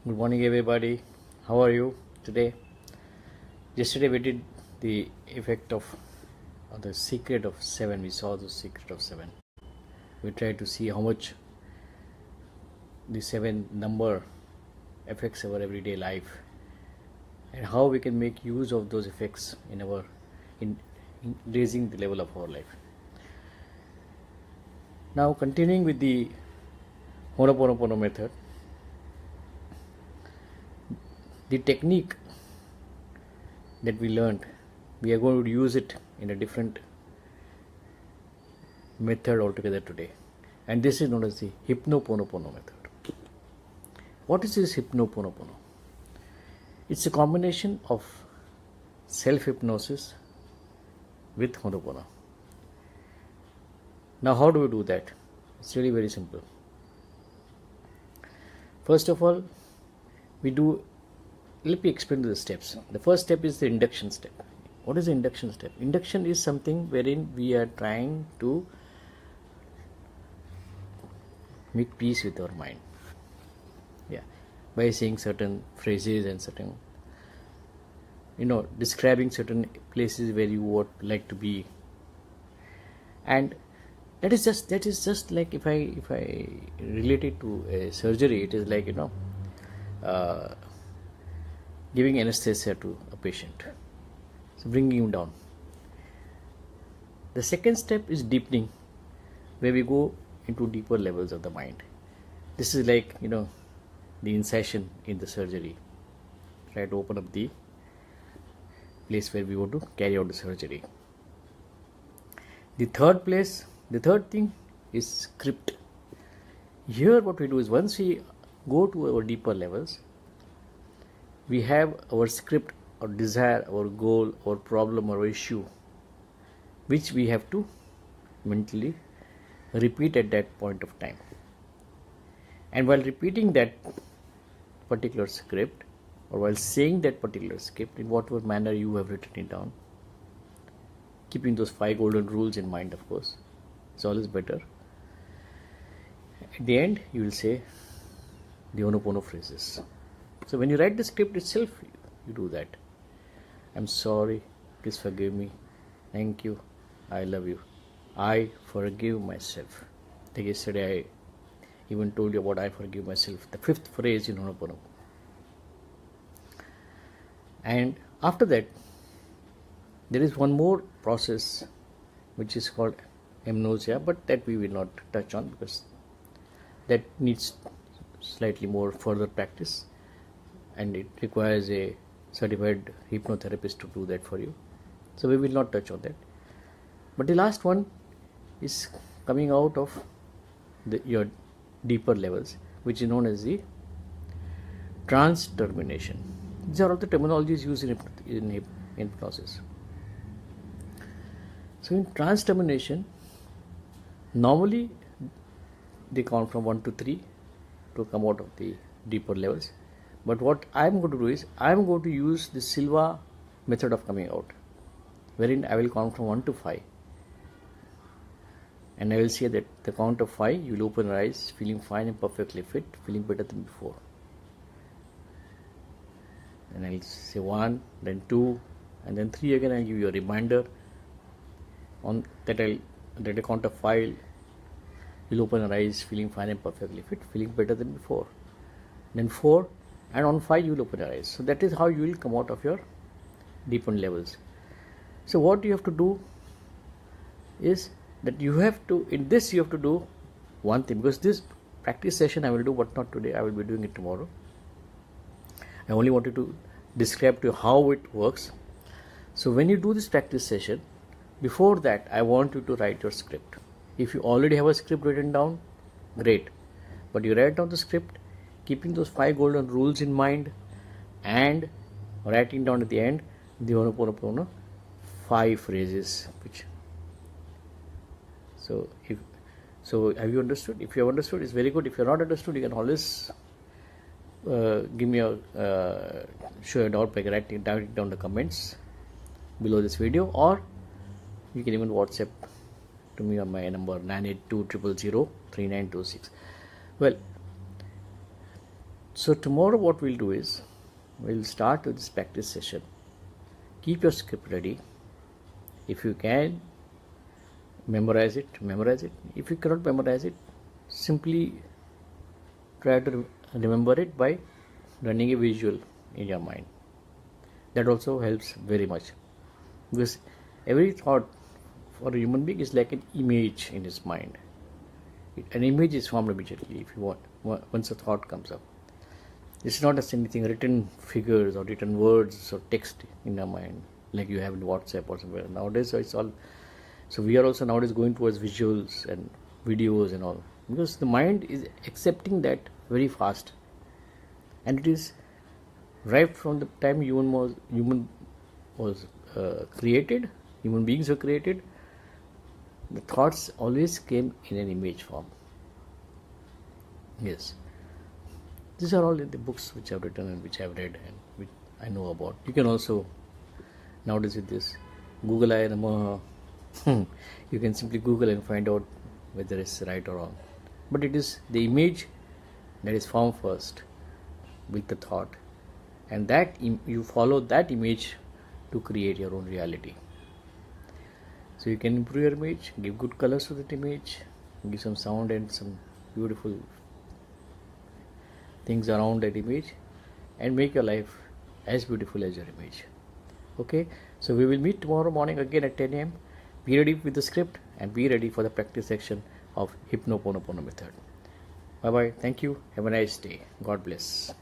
Good morning, everybody. How are you today? Yesterday we did the effect of the secret of seven. We saw the secret of seven. We tried to see how much the seven number affects our everyday life and how we can make use of those effects in raising the level of our life. Now, continuing with the Ho'oponopono method, the technique that we learned, we are going to use it in a different method altogether today, and this is known as the hypnopono method. What is this hypnopono? It's a combination of self-hypnosis with Ho'oponopono. Now, how do we do that? It's really very simple. First of all, let me explain the steps. The first step is the induction step. What is the induction step? Induction is something wherein we are trying to make peace with our mind. By saying certain phrases and certain, describing certain places where you would like to be. And that is just like if I relate it to a surgery, it is like giving anesthesia to a patient, so bringing him down. The second step is deepening, where we go into deeper levels of the mind. This is like the incision in the surgery. Try to open up the place where we want to carry out the surgery. The third thing is script. Here what we do is, once we go to our deeper levels, we have our script, our desire, our goal, our problem, our issue, which we have to mentally repeat at that point of time. And while repeating that particular script, or while saying that particular script in whatever manner you have written it down, keeping those 5 golden rules in mind, of course, it's always better. At the end, you will say the Ho'oponopono phrases. So when you write the script itself, you do that. I'm sorry, please forgive me, thank you, I love you, I forgive myself. Like yesterday I even told you about I forgive myself, the 5th phrase in Ho'oponopono. And after that, there is one more process which is called amnesia, but that we will not touch on because that needs slightly more further practice, and it requires a certified hypnotherapist to do that for you. So we will not touch on that. But the last one is coming out of your deeper levels, which is known as the trance termination. These are all the terminologies used in hypnosis. So in trance termination, normally they count from 1 to 3 to come out of the deeper levels. But what I am going to do is, I am going to use the Silva method of coming out, wherein I will count from 1 to 5. And I will say that the count of 5, you will open your eyes, feeling fine and perfectly fit, feeling better than before. And I will say 1, then 2, and then 3 again. I will give you a reminder on that. At the count of 5, you will open your eyes, feeling fine and perfectly fit, feeling better than before. Then 4, and on 5 you will open your eyes. So that is how you will come out of your deepened levels. So what you have to do is that you have to do one thing, because this practice session I will do, but not today, I will be doing it tomorrow. I only wanted to describe to you how it works. So when you do this practice session, before that I want you to write your script. If you already have a script written down, great, but you write down the script keeping those 5 golden rules in mind, and writing down at the end the Ho'oponopono 5 phrases. So have you understood? If you have understood, it's very good. If you are not understood, you can always give me show your doubt by writing down the comments below this video, or you can even WhatsApp to me on my number 982 000 3926. Well, So tomorrow what we'll do is, we'll start with this practice session. Keep your script ready. If you can memorize it, memorize it. If you cannot memorize it, simply try to remember it by running a visual in your mind. That also helps very much, because every thought for a human being is like an image in his mind. An image is formed immediately if you want, once a thought comes up. It's not as anything written figures or written words or text in your mind like you have in WhatsApp or somewhere. Nowadays it's all, so we are also nowadays going towards visuals and videos and all, because the mind is accepting that very fast, and it is right from the time human was created, human beings were created. The thoughts always came in an image form. Yes, these are all in the books which I've written and which I've read and which I know about. You can also nowadays with this Google you can simply Google and find out whether it's right or wrong. But it is the image that is formed first with the thought, and that you follow that image to create your own reality. So you can improve your image, give good colors to that image, give some sound and some beautiful things around that image, and make your life as beautiful as your image. Okay, so we will meet tomorrow morning again at 10 a.m. Be ready with the script and be ready for the practice section of Hypnopono method. Bye bye. Thank you. Have a nice day. God bless.